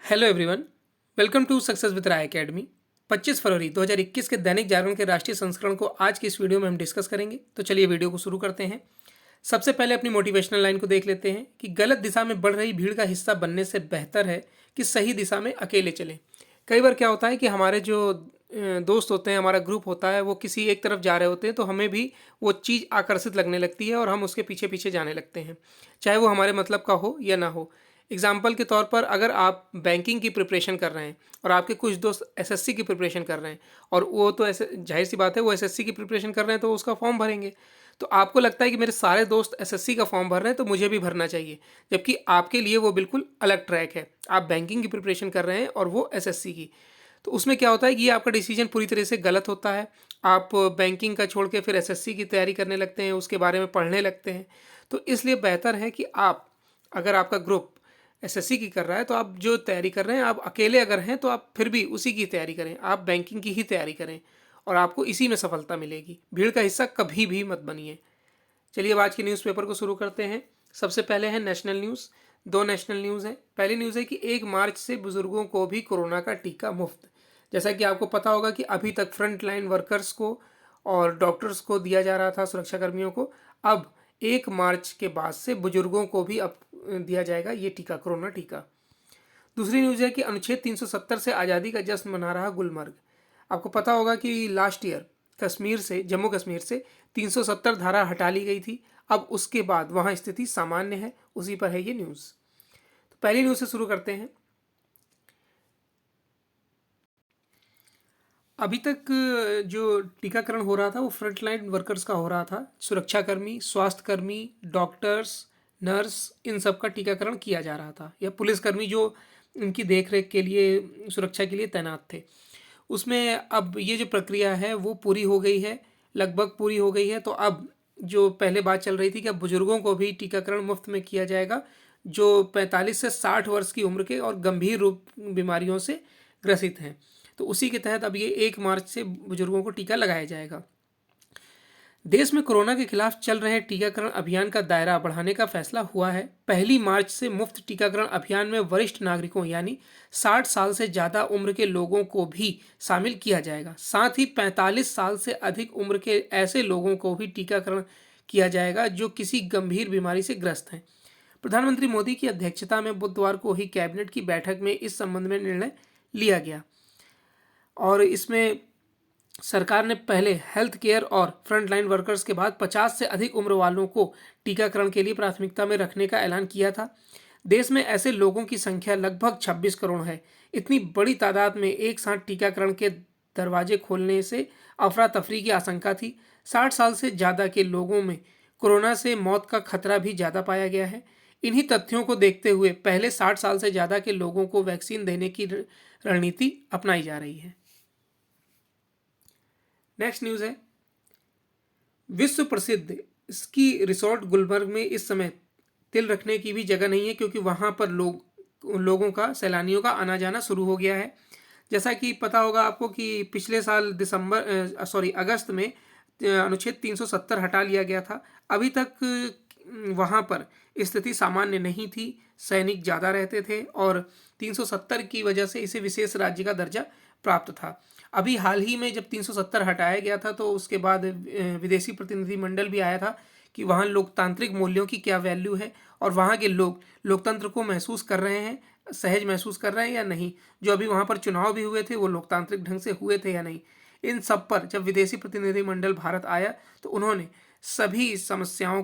Hello everyone, welcome to success with Rai academy. 25 फरवरी 2021 के दैनिक जागरण के राष्ट्रीय संस्करण को आज की इस वीडियो में हम डिस्कस करेंगे। तो चलिए वीडियो को शुरू करते हैं। सबसे पहले अपनी मोटिवेशनल लाइन को देख लेते हैं कि गलत दिशा में बढ़ रही भीड़ का हिस्सा बनने से बेहतर है कि सही दिशा में अकेले चलें। कई बार क्या होता है कि हमारे जो दोस्त होते हैं, हमारा ग्रुप होता है, वो किसी एक तरफ जा रहे होते हैं तो हमें भी वो चीज़ आकर्षित लगने लगती है और हम उसके पीछे पीछे जाने लगते हैं, चाहे वो हमारे मतलब का हो या ना हो। एग्जाम्पल के तौर पर अगर आप बैंकिंग की प्रिपरेशन कर रहे हैं और आपके कुछ दोस्त एसएससी की प्रिपरेशन कर रहे हैं और वो तो ऐसे जाहिर सी बात है वो एसएससी की प्रिपरेशन कर रहे हैं तो उसका फॉर्म भरेंगे। तो आपको लगता है कि मेरे सारे दोस्त एसएससी का फॉर्म भर रहे हैं तो मुझे भी भरना चाहिए, जबकि आपके लिए वो बिल्कुल अलग ट्रैक है। आप बैंकिंग की प्रिपरेशन कर रहे हैं और वो एसएससी की। तो उसमें क्या होता है कि ये आपका डिसीजन पूरी तरह से गलत होता है। आप बैंकिंग का छोड़ के फिर एसएससी की तैयारी करने लगते हैं, उसके बारे में पढ़ने लगते हैं। तो इसलिए बेहतर है कि आप, अगर आपका ग्रुप एसएससी की कर रहा है तो आप जो तैयारी कर रहे हैं, आप अकेले अगर हैं तो आप फिर भी उसी की तैयारी करें, आप बैंकिंग की ही तैयारी करें और आपको इसी में सफलता मिलेगी। भीड़ का हिस्सा कभी भी मत बनिए। चलिए अब आज के न्यूज़पेपर को शुरू करते हैं। सबसे पहले है नेशनल न्यूज़। दो नेशनल न्यूज़ हैं। पहली न्यूज़ है कि 1 मार्च से बुजुर्गों को भी कोरोना का टीका मुफ्त। जैसा कि आपको पता होगा कि अभी तक फ्रंट लाइन वर्कर्स को और डॉक्टर्स को दिया जा रहा था, सुरक्षाकर्मियों को। अब 1 मार्च के बाद से बुजुर्गों को भी अब दिया जाएगा ये टीका, कोरोना टीका। दूसरी न्यूज़ है कि अनुच्छेद 370 से आज़ादी का जश्न मना रहा गुलमर्ग। आपको पता होगा कि लास्ट ईयर कश्मीर से, जम्मू कश्मीर से 370 धारा हटा ली गई थी। अब उसके बाद वहाँ स्थिति सामान्य है, उसी पर है ये न्यूज़। तो पहली न्यूज़ से शुरू करते हैं। अभी तक जो टीकाकरण हो रहा था वो फ्रंट लाइन वर्कर्स का हो रहा था। सुरक्षाकर्मी, स्वास्थ्यकर्मी, डॉक्टर्स, नर्स, इन सब का टीकाकरण किया जा रहा था, या पुलिसकर्मी जो इनकी देखरेख के लिए, सुरक्षा के लिए तैनात थे। उसमें अब ये जो प्रक्रिया है वो पूरी हो गई है, लगभग पूरी हो गई है। तो अब जो पहले बात चल रही थी कि अब बुजुर्गों को भी टीकाकरण मुफ्त में किया जाएगा, जो 45 से 60 वर्ष की उम्र के और गंभीर रूप बीमारियों से ग्रसित हैं। तो उसी के तहत अब ये 1 मार्च से बुजुर्गों को टीका लगाया जाएगा। देश में कोरोना के खिलाफ चल रहे टीकाकरण अभियान का दायरा बढ़ाने का फैसला हुआ है। 1 मार्च से मुफ्त टीकाकरण अभियान में वरिष्ठ नागरिकों यानी 60 साल से ज़्यादा उम्र के लोगों को भी शामिल किया जाएगा। साथ ही 45 साल से अधिक उम्र के ऐसे लोगों को भी टीकाकरण किया जाएगा जो किसी गंभीर बीमारी से ग्रस्त हैं। प्रधानमंत्री मोदी की अध्यक्षता में बुधवार को ही कैबिनेट की बैठक में इस संबंध में निर्णय लिया गया और इसमें सरकार ने पहले हेल्थ केयर और फ्रंटलाइन वर्कर्स के बाद 50 से अधिक उम्र वालों को टीकाकरण के लिए प्राथमिकता में रखने का ऐलान किया था। देश में ऐसे लोगों की संख्या लगभग 26 करोड़ है। इतनी बड़ी तादाद में एक साथ टीकाकरण के दरवाजे खोलने से अफरा तफरी की आशंका थी। 60 साल से ज़्यादा के लोगों में कोरोना से मौत का खतरा भी ज़्यादा पाया गया है। इन्हीं तथ्यों को देखते हुए पहले 60 साल से ज़्यादा के लोगों को वैक्सीन देने की रणनीति अपनाई जा रही है। नेक्स्ट न्यूज़ है, विश्व प्रसिद्ध स्की रिसोर्ट गुलमर्ग में इस समय तिल रखने की भी जगह नहीं है, क्योंकि वहाँ पर लोगों का, सैलानियों का आना जाना शुरू हो गया है। जैसा कि पता होगा आपको कि पिछले साल अगस्त में अनुच्छेद 370 हटा लिया गया था। अभी तक वहाँ पर स्थिति सामान्य नहीं थी, सैनिक ज़्यादा रहते थे और 370 की वजह से इसे विशेष राज्य का दर्जा प्राप्त था। अभी हाल ही में जब 370 हटाया गया था तो उसके बाद विदेशी प्रतिनिधिमंडल भी आया था कि वहाँ लोकतांत्रिक मूल्यों की क्या वैल्यू है और वहाँ के लोग लोकतंत्र को महसूस कर रहे हैं, सहज महसूस कर रहे हैं या नहीं। जो अभी वहाँ पर चुनाव भी हुए थे वो लोकतांत्रिक ढंग से हुए थे या नहीं। इन सब पर जब विदेशी प्रतिनिधिमंडल भारत आया तो उन्होंने सभी समस्याओं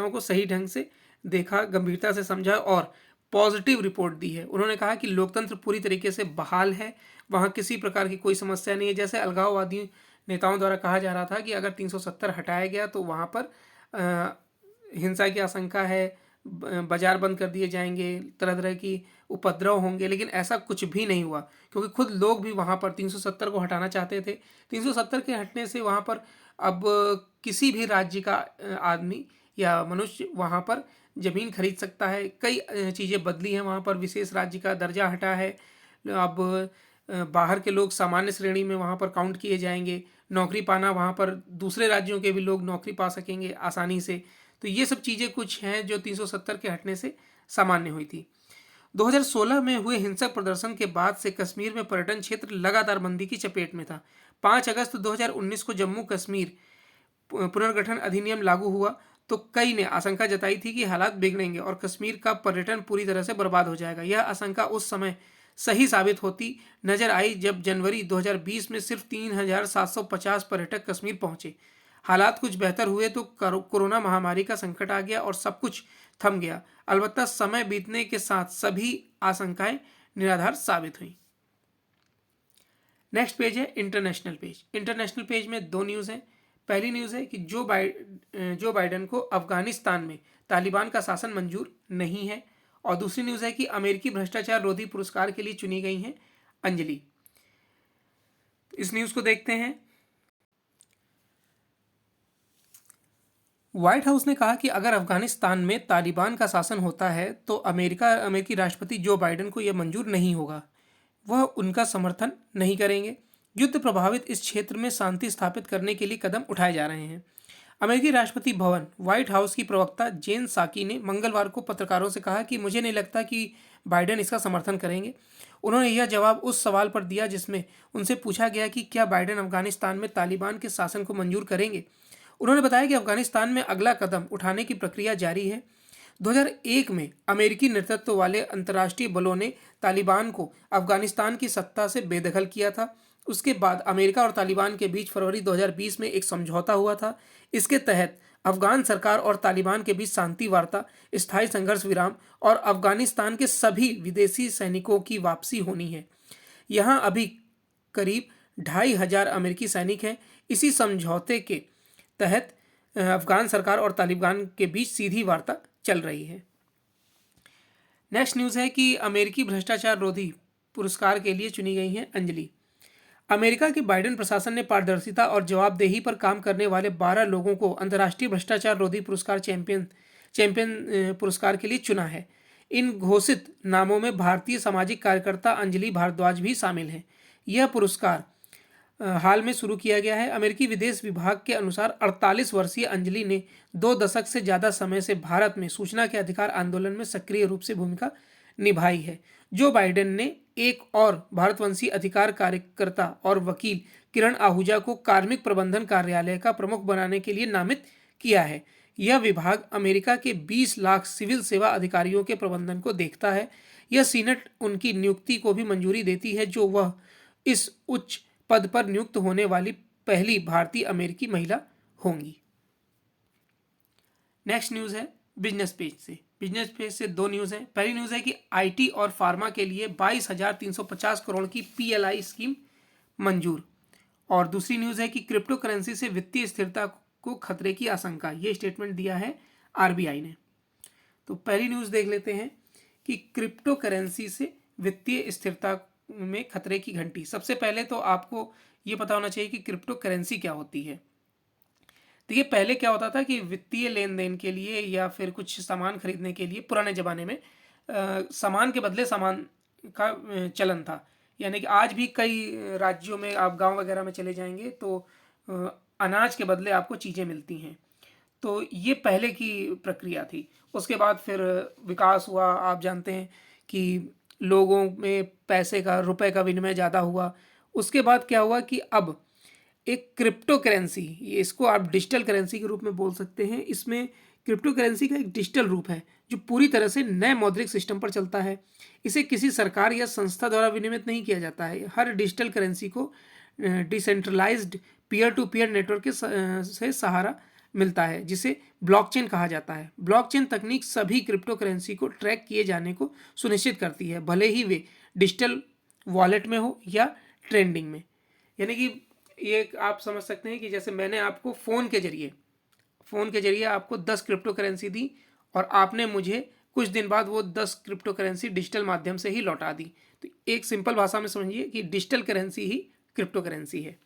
को सही ढंग से देखा, गंभीरता से समझा और पॉजिटिव रिपोर्ट दी है। उन्होंने कहा कि लोकतंत्र पूरी तरीके से बहाल है, वहाँ किसी प्रकार की कोई समस्या नहीं है। जैसे अलगाववादी नेताओं द्वारा कहा जा रहा था कि अगर 370 हटाया गया तो वहाँ पर हिंसा की आशंका है, बाजार बंद कर दिए जाएंगे, तरह तरह की उपद्रव होंगे, लेकिन ऐसा कुछ भी नहीं हुआ क्योंकि खुद लोग भी वहाँ पर 370 को हटाना चाहते थे। 370 के हटने से वहाँ पर अब किसी भी राज्य का आदमी या मनुष्य वहाँ पर ज़मीन खरीद सकता है। कई चीज़ें बदली हैं वहाँ पर, विशेष राज्य का दर्जा हटा है। अब बाहर के लोग सामान्य श्रेणी में वहाँ पर काउंट किए जाएंगे। नौकरी पाना, वहाँ पर दूसरे राज्यों के भी लोग नौकरी पा सकेंगे आसानी से। तो ये सब चीज़ें कुछ हैं जो 370 के हटने से सामान्य हुई थी। 2016 में हुए हिंसक प्रदर्शन के बाद से कश्मीर में पर्यटन क्षेत्र लगातार मंदी की चपेट में था। 5 अगस्त 2019 को जम्मू कश्मीर पुनर्गठन अधिनियम लागू हुआ तो कई ने आशंका जताई थी कि हालात बिगड़ेंगे और कश्मीर का पर्यटन पूरी तरह से बर्बाद हो जाएगा। यह आशंका उस समय सही साबित होती नजर आई जब जनवरी 2020 में सिर्फ 3,750 पर्यटक कश्मीर पहुंचे। हालात कुछ बेहतर हुए तो कोरोना महामारी का संकट आ गया और सब कुछ थम गया। अलबत्ता समय बीतने के साथ सभी आशंकाएं निराधार साबित हुई। नेक्स्ट पेज है इंटरनेशनल पेज। इंटरनेशनल पेज में दो न्यूज़ हैं। पहली न्यूज़ है कि जो बाइडन को अफगानिस्तान में तालिबान का शासन मंजूर नहीं है, और दूसरी न्यूज़ है कि अमेरिकी भ्रष्टाचार रोधी पुरस्कार के लिए चुनी गई हैं अंजलि। इस न्यूज़ को देखते हैं। व्हाइट हाउस ने कहा कि अगर अफगानिस्तान में तालिबान का शासन होता है तो अमेरिकी राष्ट्रपति जो बाइडन को यह मंजूर नहीं होगा, वह उनका समर्थन नहीं करेंगे। युद्ध प्रभावित इस क्षेत्र में शांति स्थापित करने के लिए कदम उठाए जा रहे हैं। अमेरिकी राष्ट्रपति भवन व्हाइट हाउस की प्रवक्ता जेन साकी ने मंगलवार को पत्रकारों से कहा कि मुझे नहीं लगता कि बाइडन इसका समर्थन करेंगे। उन्होंने यह जवाब उस सवाल पर दिया जिसमें उनसे पूछा गया कि क्या बाइडन अफगानिस्तान में तालिबान के शासन को मंजूर करेंगे। उन्होंने बताया कि अफगानिस्तान में अगला कदम उठाने की प्रक्रिया जारी है। 2001 में अमेरिकी नेतृत्व वाले अंतर्राष्ट्रीय बलों ने तालिबान को अफगानिस्तान की सत्ता से बेदखल किया था। उसके बाद अमेरिका और तालिबान के बीच फरवरी 2020 में एक समझौता हुआ था। इसके तहत अफगान सरकार और तालिबान के बीच शांति वार्ता, स्थायी संघर्ष विराम और अफगानिस्तान के सभी विदेशी सैनिकों की वापसी होनी है। यहाँ अभी करीब 2,500 अमेरिकी सैनिक हैं। इसी समझौते के तहत अफगान सरकार और तालिबान के बीच सीधी वार्ता चल रही है। नेक्स्ट न्यूज़ है कि अमेरिकी भ्रष्टाचार रोधी पुरस्कार के लिए चुनी गई हैं अंजलि। अमेरिका के बाइडेन प्रशासन ने पारदर्शिता और जवाबदेही पर काम करने वाले 12 लोगों को अंतर्राष्ट्रीय भ्रष्टाचार रोधी पुरस्कार चैंपियन पुरस्कार के लिए चुना है। इन घोषित नामों में भारतीय सामाजिक कार्यकर्ता अंजलि भारद्वाज भी शामिल हैं। यह पुरस्कार हाल में शुरू किया गया है। अमेरिकी विदेश विभाग के अनुसार 48 वर्षीय अंजलि ने 2 दशक से ज़्यादा समय से भारत में सूचना के अधिकार आंदोलन में सक्रिय रूप से भूमिका निभाई है। जो बाइडेन ने एक और भारतवंशी अधिकार कार्यकर्ता और वकील किरण आहूजा को कार्मिक प्रबंधन कार्यालय का प्रमुख बनाने के लिए नामित किया है। यह विभाग अमेरिका के 20 लाख सिविल सेवा अधिकारियों के प्रबंधन को देखता है। यह सीनेट उनकी नियुक्ति को भी मंजूरी देती है, जो वह इस उच्च पद पर नियुक्त होने वाली पहली भारतीय अमेरिकी महिला होंगी। नेक्स्ट न्यूज़ है बिजनेस पेज से। बिजनेस पेज से दो न्यूज़ हैं। पहली न्यूज़ है कि आईटी और फार्मा के लिए 22,350 करोड़ की पीएलआई स्कीम मंजूर, और दूसरी न्यूज़ है कि क्रिप्टो करेंसी से वित्तीय स्थिरता को खतरे की आशंका। ये स्टेटमेंट दिया है आरबीआई ने। तो पहली न्यूज़ देख लेते हैं कि क्रिप्टो करेंसी से वित्तीय स्थिरता में खतरे की घंटी। सबसे पहले तो आपको ये पता होना चाहिए कि क्रिप्टो करेंसी क्या होती है। देखिए, पहले क्या होता था कि वित्तीय लेन देन के लिए या फिर कुछ सामान खरीदने के लिए पुराने ज़माने में सामान के बदले सामान का चलन था। यानी कि आज भी कई राज्यों में आप गांव वगैरह में चले जाएंगे तो अनाज के बदले आपको चीज़ें मिलती हैं। तो ये पहले की प्रक्रिया थी। उसके बाद फिर विकास हुआ। आप जानते हैं कि लोगों में पैसे का, रुपए का विनिमय ज़्यादा हुआ। उसके बाद क्या हुआ कि अब एक क्रिप्टो करेंसी, ये इसको आप डिजिटल करेंसी के रूप में बोल सकते हैं। इसमें क्रिप्टो करेंसी का एक डिजिटल रूप है जो पूरी तरह से नए मौद्रिक सिस्टम पर चलता है। इसे किसी सरकार या संस्था द्वारा विनियमित नहीं किया जाता है। हर डिजिटल करेंसी को decentralised peer to peer network के से सहारा मिलता है, जिसे ब्लॉकचेन कहा जाता है। ब्लॉकचेन तकनीक सभी क्रिप्टो करेंसी को ट्रैक किए जाने को सुनिश्चित करती है, भले ही वे डिजिटल वॉलेट में हो या ट्रेंडिंग में। यानी कि ये आप समझ सकते हैं कि जैसे मैंने आपको फ़ोन के जरिए आपको 10 क्रिप्टो करेंसी दी और आपने मुझे कुछ दिन बाद वो 10 क्रिप्टो करेंसी डिजिटल माध्यम से ही लौटा दी। तो एक सिंपल भाषा में समझिए कि डिजिटल करेंसी ही क्रिप्टो करेंसी है।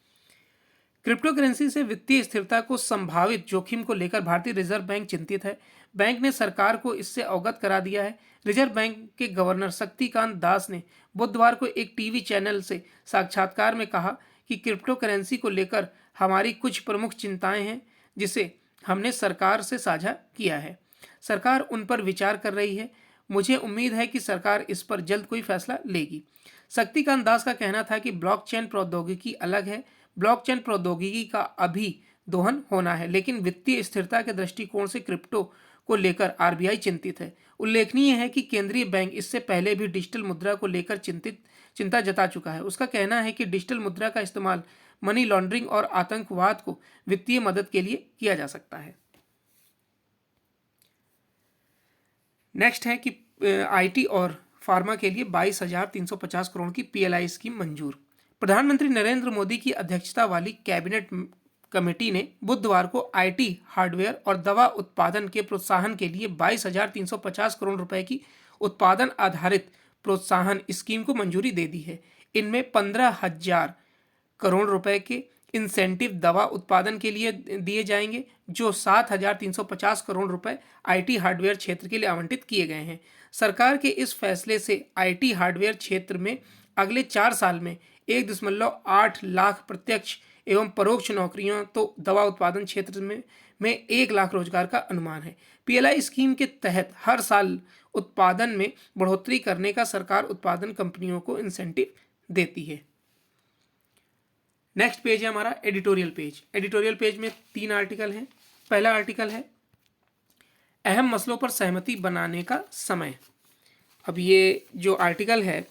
क्रिप्टो करेंसी से वित्तीय स्थिरता को संभावित जोखिम को लेकर भारतीय रिजर्व बैंक चिंतित है। बैंक ने सरकार को इससे अवगत करा दिया है। रिजर्व बैंक के गवर्नर शक्तिकांत दास ने बुधवार को एक टीवी चैनल से साक्षात्कार में कहा कि क्रिप्टो करेंसी को लेकर हमारी कुछ प्रमुख चिंताएं हैं, जिसे हमने सरकार से साझा किया है। सरकार उन पर विचार कर रही है। मुझे उम्मीद है कि सरकार इस पर जल्द कोई फैसला लेगी। शक्तिकांत दास का कहना था कि ब्लॉकचेन प्रौद्योगिकी अलग है, ब्लॉकचेन प्रौद्योगिकी का अभी दोहन होना है, लेकिन वित्तीय स्थिरता के दृष्टिकोण से क्रिप्टो को लेकर आरबीआई चिंतित है। उल्लेखनीय है कि केंद्रीय बैंक इससे पहले भी डिजिटल मुद्रा को लेकर चिंता जता चुका है। उसका कहना है कि डिजिटल मुद्रा का इस्तेमाल मनी लॉन्ड्रिंग और आतंकवाद को वित्तीय मदद के लिए किया जा सकता है। नेक्स्ट है कि आईटी और फार्मा के लिए 22,350 करोड़ की पीएलआई स्कीम मंजूर। प्रधानमंत्री नरेंद्र मोदी की अध्यक्षता वाली कैबिनेट कमेटी ने बुधवार को आईटी हार्डवेयर और दवा उत्पादन के प्रोत्साहन के लिए 22,350 करोड़ रुपए की उत्पादन आधारित प्रोत्साहन स्कीम को मंजूरी दे दी है। इनमें 15,000 करोड़ रुपए के इंसेंटिव दवा उत्पादन के लिए दिए जाएंगे, जो 7,350 करोड़ रुपए आईटी हार्डवेयर क्षेत्र के लिए आवंटित किए गए हैं। सरकार के इस फैसले से आईटी हार्डवेयर क्षेत्र में अगले 4 साल में 1.8 लाख प्रत्यक्ष एवं परोक्ष नौकरियों तो दवा उत्पादन क्षेत्र में 1 लाख रोजगार का अनुमान है। पीएलआई स्कीम के तहत हर साल उत्पादन में बढ़ोतरी करने का सरकार उत्पादन कंपनियों को इंसेंटिव देती है। नेक्स्ट पेज है हमारा एडिटोरियल पेज। एडिटोरियल पेज में 3 आर्टिकल हैं। पहला आर्टिकल है अहम मसलों पर सहमति बनाने का समय। अब ये जो आर्टिकल है,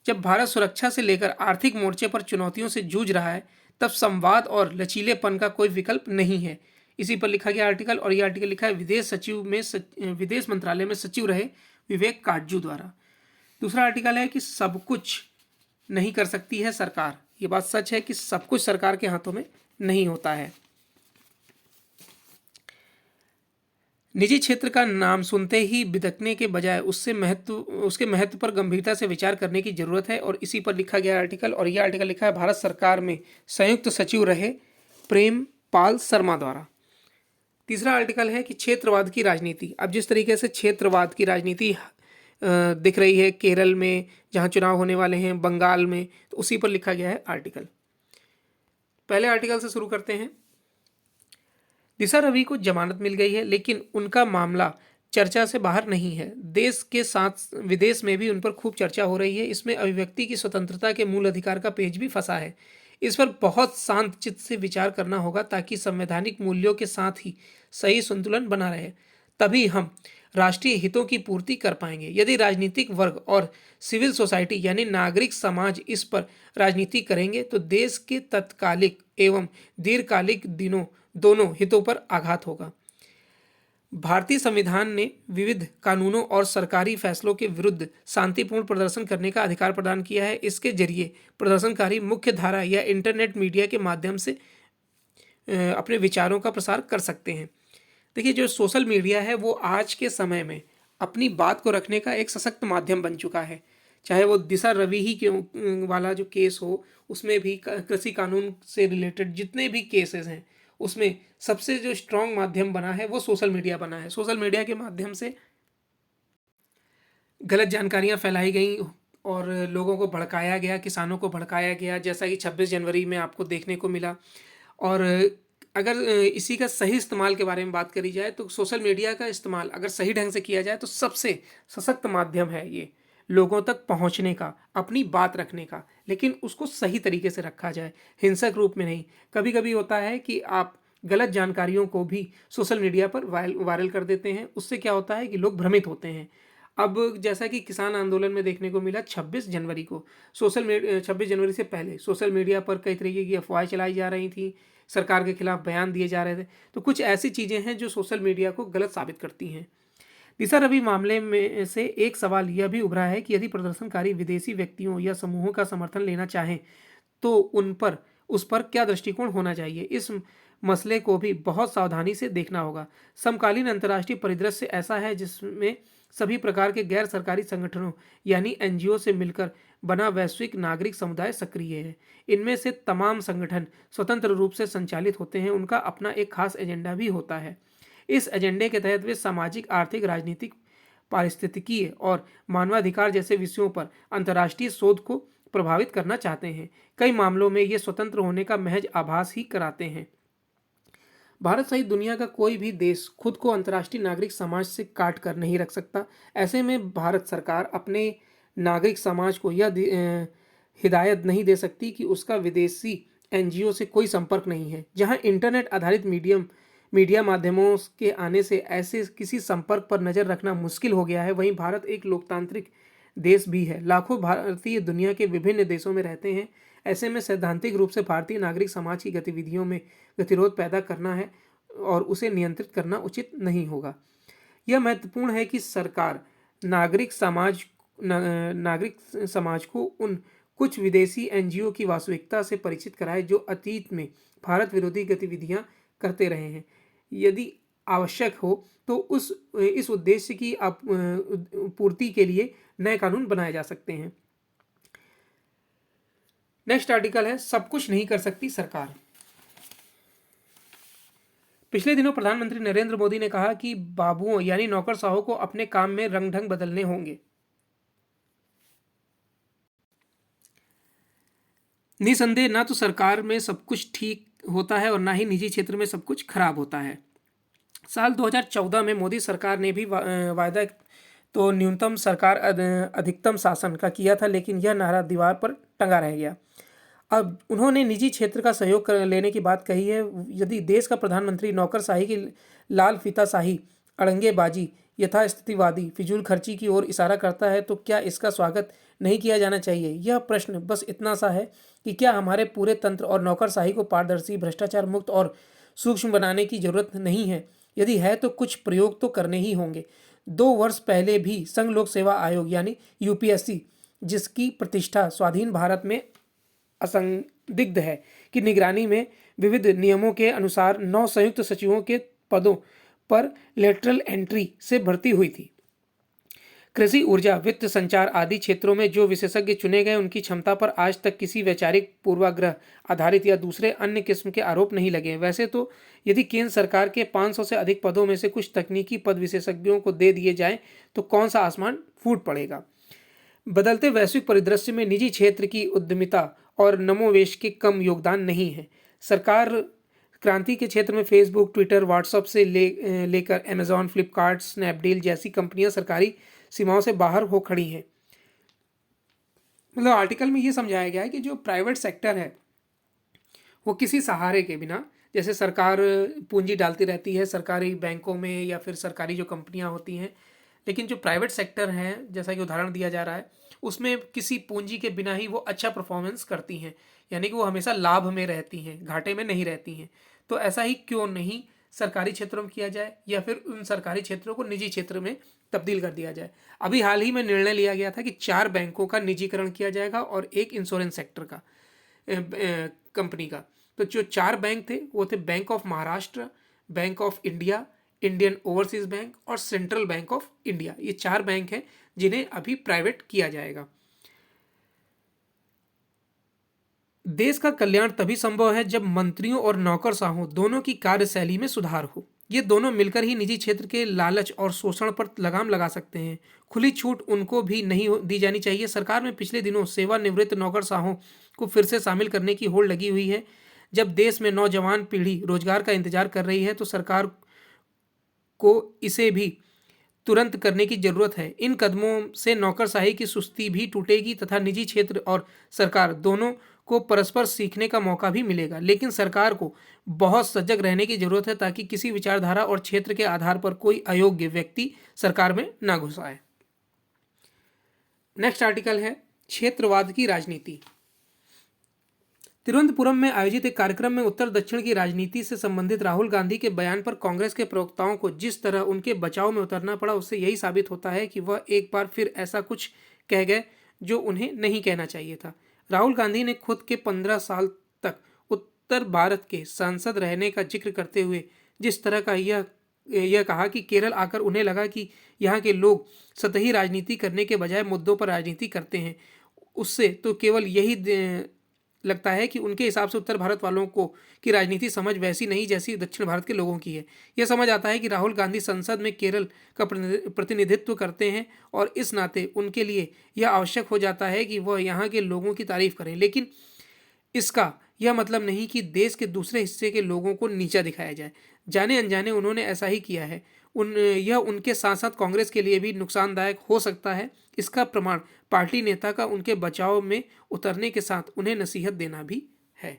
जब भारत सुरक्षा से लेकर आर्थिक मोर्चे पर चुनौतियों से जूझ रहा है, तब संवाद और लचीलेपन का कोई विकल्प नहीं है। इसी पर लिखा गया आर्टिकल, और यह आर्टिकल लिखा है विदेश मंत्रालय में सचिव रहे विवेक काटजू द्वारा। दूसरा आर्टिकल है कि सब कुछ नहीं कर सकती है सरकार। ये बात सच है कि सब कुछ सरकार के हाथों में नहीं होता है। निजी क्षेत्र का नाम सुनते ही बिदकने के बजाय उसके महत्व पर गंभीरता से विचार करने की जरूरत है, और इसी पर लिखा गया आर्टिकल, और यह आर्टिकल लिखा है भारत सरकार में संयुक्त सचिव रहे प्रेम पाल शर्मा द्वारा। तीसरा आर्टिकल है कि क्षेत्रवाद की राजनीति। अब जिस तरीके से क्षेत्रवाद की राजनीति दिख रही है केरल में जहां चुनाव होने वाले हैं, बंगाल में, तो उसी पर लिखा गया है आर्टिकल। पहले आर्टिकल से शुरू करते हैं। दिशा रवि को जमानत मिल गई है, लेकिन उनका मामला चर्चा से बाहर नहीं है। देश के साथ विदेश में भी उन पर खूब चर्चा हो रही है। इसमें अभिव्यक्ति की स्वतंत्रता के मूल अधिकार का पेज भी फंसा है। इस पर बहुत शांत चित्त से विचार करना होगा ताकि संवैधानिक मूल्यों के साथ ही सही संतुलन बना रहे, तभी हम राष्ट्रीय हितों की पूर्ति कर पाएंगे। यदि राजनीतिक वर्ग और सिविल सोसाइटी यानी नागरिक समाज इस पर राजनीति करेंगे तो देश के तत्कालिक एवं दीर्घकालिक दोनों हितों पर आघात होगा। भारतीय संविधान ने विविध कानूनों और सरकारी फैसलों के विरुद्ध शांतिपूर्ण प्रदर्शन करने का अधिकार प्रदान किया है। इसके जरिए प्रदर्शनकारी मुख्य धारा या इंटरनेट मीडिया के माध्यम से अपने विचारों का प्रसार कर सकते हैं। देखिए, जो सोशल मीडिया है वो आज के समय में अपनी बात को रखने का एक सशक्त माध्यम बन चुका है। चाहे वो दिशा रवि ही क्यों वाला जो केस हो, उसमें भी कृषि कानून से रिलेटेड जितने भी केसेस हैं, उसमें सबसे जो स्ट्रॉन्ग माध्यम बना है वो सोशल मीडिया बना है। सोशल मीडिया के माध्यम से गलत जानकारियां फैलाई गई और लोगों को भड़काया गया, किसानों को भड़काया गया, जैसा कि 26 जनवरी में आपको देखने को मिला। और अगर इसी का सही इस्तेमाल के बारे में बात करी जाए तो सोशल मीडिया का इस्तेमाल अगर सही ढंग से किया जाए तो सबसे सशक्त माध्यम है ये लोगों तक पहुंचने का, अपनी बात रखने का, लेकिन उसको सही तरीके से रखा जाए, हिंसक रूप में नहीं। कभी कभी होता है कि आप गलत जानकारियों को भी सोशल मीडिया पर वायरल कर देते हैं। उससे क्या होता है कि लोग भ्रमित होते हैं। अब जैसा कि किसान आंदोलन में देखने को मिला, 26 जनवरी को 26 जनवरी से पहले सोशल मीडिया पर कई तरीके की अफवाहें चलाई जा रही थी, सरकार के खिलाफ बयान दिए जा रहे थे। तो कुछ ऐसी चीज़ें हैं जो सोशल मीडिया को गलत साबित करती हैं। दिशा रवि मामले में से एक सवाल यह भी उभरा है कि यदि प्रदर्शनकारी विदेशी व्यक्तियों या समूहों का समर्थन लेना चाहें तो उस पर क्या दृष्टिकोण होना चाहिए। इस मसले को भी बहुत सावधानी से देखना होगा। समकालीन अंतर्राष्ट्रीय परिदृश्य ऐसा है जिसमें सभी प्रकार के गैर सरकारी संगठनों यानी एनजीओ से मिलकर बना वैश्विक नागरिक समुदाय सक्रिय है। इनमें से तमाम संगठन स्वतंत्र रूप से संचालित होते हैं। उनका अपना एक खास एजेंडा भी होता है। इस एजेंडे के तहत वे सामाजिक, आर्थिक, राजनीतिक, पारिस्थितिकीय और मानवाधिकार जैसे विषयों पर अंतर्राष्ट्रीय शोध को प्रभावित करना चाहते हैं। कई मामलों में ये स्वतंत्र होने का महज आभास ही कराते हैं। भारत सहित दुनिया का कोई भी देश खुद को अंतर्राष्ट्रीय नागरिक समाज से काट कर नहीं रख सकता। ऐसे में भारत सरकार अपने नागरिक समाज को यह हिदायत नहीं दे सकती कि उसका विदेशी एनजीओ से कोई संपर्क नहीं है। जहां इंटरनेट आधारित मीडिया माध्यमों के आने से ऐसे किसी संपर्क पर नज़र रखना मुश्किल हो गया है, वहीं भारत एक लोकतांत्रिक देश भी है। लाखों भारतीय दुनिया के विभिन्न देशों में रहते हैं। ऐसे में सैद्धांतिक रूप से भारतीय नागरिक समाज की गतिविधियों में गतिरोध पैदा करना है और उसे नियंत्रित करना उचित नहीं होगा। यह महत्वपूर्ण है कि सरकार नागरिक समाज को उन कुछ विदेशी एनजीओ की वास्तविकता से परिचित कराए जो अतीत में भारत विरोधी गतिविधियां करते रहे हैं। यदि आवश्यक हो तो इस उद्देश्य की पूर्ति के लिए नए कानून बनाए जा सकते हैं। नेक्स्ट आर्टिकल है, सब कुछ नहीं कर सकती सरकार। पिछले दिनों प्रधानमंत्री नरेंद्र मोदी ने कहा कि बाबुओं यानी नौकरशाहों को अपने काम में रंग ढंग बदलने होंगे। निसंदेह ना तो सरकार में सब कुछ ठीक होता है और ना ही निजी क्षेत्र में सब कुछ खराब होता है। साल 2014 में मोदी सरकार ने भी वायदा तो न्यूनतम सरकार अधिकतम शासन का किया था, लेकिन यह नारा दीवार पर टंगा रह गया। अब उन्होंने निजी क्षेत्र का सहयोग लेने की बात कही है। यदि देश का प्रधानमंत्री नौकरशाही की लाल फीताशाही, अड़ंगेबाजी, यथास्थितिवादी फिजूल खर्ची की ओर इशारा करता है तो क्या इसका स्वागत नहीं किया जाना चाहिए? यह प्रश्न बस इतना सा है कि क्या हमारे पूरे तंत्र और नौकरशाही को पारदर्शी, भ्रष्टाचार मुक्त और सूक्ष्म बनाने की जरूरत नहीं है? यदि है तो कुछ प्रयोग तो करने ही होंगे। 2 वर्ष पहले भी संघ लोक सेवा आयोग यानी यूपीएससी, जिसकी प्रतिष्ठा स्वाधीन भारत में असंदिग्ध है कि निगरानी में विविध नियमों के अनुसार 9 संयुक्त सचिवों के पदों पर लेटरल एंट्री से भर्ती हुई थी। कृषि, ऊर्जा, वित्त, संचार आदि क्षेत्रों में जो विशेषज्ञ चुने गए उनकी क्षमता पर आज तक किसी वैचारिक पूर्वाग्रह आधारित या दूसरे अन्य किस्म के आरोप नहीं लगे। वैसे तो यदि केंद्र सरकार के 500 से अधिक पदों में से कुछ तकनीकी पद विशेषज्ञों को दे दिए जाएं तो कौन सा आसमान फूट पड़ेगा। बदलते वैश्विक परिदृश्य में निजी क्षेत्र की उद्यमिता और नवोन्मेष के कम योगदान नहीं है। सरकार क्रांति के क्षेत्र में फेसबुक, ट्विटर, व्हाट्सएप से लेकर अमेजॉन, फ्लिपकार्ट, स्नैपडील जैसी कंपनियां सरकारी सीमाओं से बाहर हो खड़ी हैं। मतलब आर्टिकल में ये समझाया गया है कि जो प्राइवेट सेक्टर है वो किसी सहारे के बिना, जैसे सरकार पूंजी डालती रहती है सरकारी बैंकों में या फिर सरकारी जो कंपनियां होती हैं, लेकिन जो प्राइवेट सेक्टर हैं, जैसा कि उदाहरण दिया जा रहा है, उसमें किसी पूंजी के बिना ही वो अच्छा परफॉर्मेंस करती हैं, यानी कि वो हमेशा लाभ में रहती हैं, घाटे में नहीं रहती हैं। तो ऐसा ही क्यों नहीं सरकारी क्षेत्रों में किया जाए या फिर उन सरकारी क्षेत्रों को निजी क्षेत्र में तब्दील कर दिया जाए। अभी हाल ही में निर्णय लिया गया था कि 4 बैंकों का निजीकरण किया जाएगा और एक इंश्योरेंस सेक्टर का कंपनी का। तो जो 4 बैंक थे वो थे bank of Maharashtra, bank of India, Indian overseas bank और सेंट्रल बैंक ऑफ इंडिया। ये 4 बैंक हैं जिन्हें अभी प्राइवेट किया जाएगा। देश का कल्याण तभी संभव है जब मंत्रियों और नौकरशाहों दोनों की कार्यशैली में सुधार हो। ये दोनों मिलकर ही निजी क्षेत्र के लालच और शोषण पर लगाम लगा सकते हैं। खुली छूट उनको भी नहीं दी जानी चाहिए। सरकार में पिछले दिनों सेवानिवृत्त नौकरशाहों को फिर से शामिल करने की होड़ लगी हुई है। जब देश में नौजवान पीढ़ी रोजगार का इंतजार कर रही है तो सरकार को इसे भी तुरंत करने की जरूरत है। इन कदमों से नौकरशाही की सुस्ती भी टूटेगी तथा निजी क्षेत्र और सरकार दोनों को परस्पर सीखने का मौका भी मिलेगा। लेकिन सरकार को बहुत सजग रहने की जरूरत है ताकि किसी विचारधारा और क्षेत्र के आधार पर कोई अयोग्य व्यक्ति सरकार में ना घुस आए। नेक्स्ट आर्टिकल है, क्षेत्रवाद की राजनीति। तिरुवनंतपुरम में आयोजित एक कार्यक्रम में उत्तर दक्षिण की राजनीति से संबंधित राहुल गांधी के बयान पर कांग्रेस के प्रवक्ताओं को जिस तरह उनके बचाव में उतरना पड़ा, उससे यही साबित होता है कि वह एक बार फिर ऐसा कुछ कह गए जो उन्हें नहीं कहना चाहिए था। राहुल गांधी ने खुद के 15 साल तक उत्तर भारत के सांसद रहने का जिक्र करते हुए जिस तरह का यह कहा कि केरल आकर उन्हें लगा कि यहाँ के लोग सतही राजनीति करने के बजाय मुद्दों पर राजनीति करते हैं, उससे तो केवल यही लगता है कि उनके हिसाब से उत्तर भारत वालों को की राजनीति समझ वैसी नहीं जैसी दक्षिण भारत के लोगों की है। यह समझ आता है कि राहुल गांधी संसद में केरल का प्रतिनिधित्व करते हैं और इस नाते उनके लिए यह आवश्यक हो जाता है कि वह यहाँ के लोगों की तारीफ करें। लेकिन इसका यह मतलब नहीं कि देश के दूसरे हिस्से के लोगों को नीचा दिखाया जाए। जाने अनजाने उन्होंने ऐसा ही किया है। यह उनके साथ साथ कांग्रेस के लिए भी नुकसानदायक हो सकता है। इसका प्रमाण पार्टी नेता का उनके बचाव में उतरने के साथ उन्हें नसीहत देना भी है।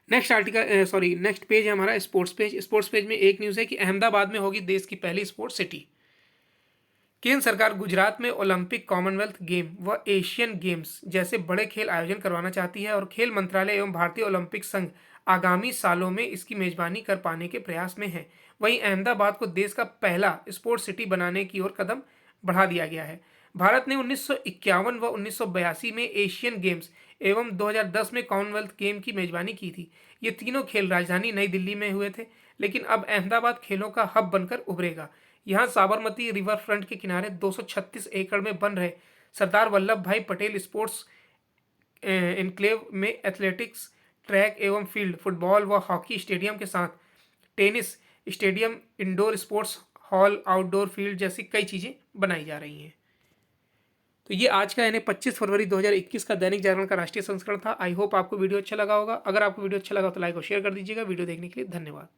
नेक्स्ट पेज है हमारा स्पोर्ट्स पेज। स्पोर्ट्स पेज में एक न्यूज़ है कि अहमदाबाद में होगी देश की पहली स्पोर्ट्स सिटी। केंद्र सरकार गुजरात में ओलंपिक, कॉमनवेल्थ गेम व एशियन गेम्स जैसे बड़े खेल आयोजन करवाना चाहती है और खेल मंत्रालय एवं भारतीय ओलंपिक संघ आगामी सालों में इसकी मेजबानी कर पाने के प्रयास में है। वहीं अहमदाबाद को देश का पहला स्पोर्ट्स सिटी बनाने की ओर कदम बढ़ा दिया गया है। भारत ने 1951 व 1982 में एशियन गेम्स एवं 2010 में कॉमनवेल्थ गेम की मेजबानी की थी। ये तीनों खेल राजधानी नई दिल्ली में हुए थे, लेकिन अब अहमदाबाद खेलों का हब बनकर उभरेगा। यहाँ साबरमती रिवर फ्रंट के किनारे 236 एकड़ में बन रहे सरदार वल्लभ भाई पटेल स्पोर्ट्स इनक्लेव में एथलेटिक्स ट्रैक एवं फील्ड, फुटबॉल व हॉकी स्टेडियम के साथ tennis stadium, indoor sports hall, outdoor field जैसी कई चीज़ें बनाई जा रही हैं। तो ये आज का यानी 25 फरवरी 2021 का दैनिक जागरण का राष्ट्रीय संस्करण था। आई होप आपको वीडियो अच्छा लगा होगा। अगर आपको वीडियो अच्छा लगा तो लाइक और शेयर कर दीजिएगा। वीडियो देखने के लिए धन्यवाद।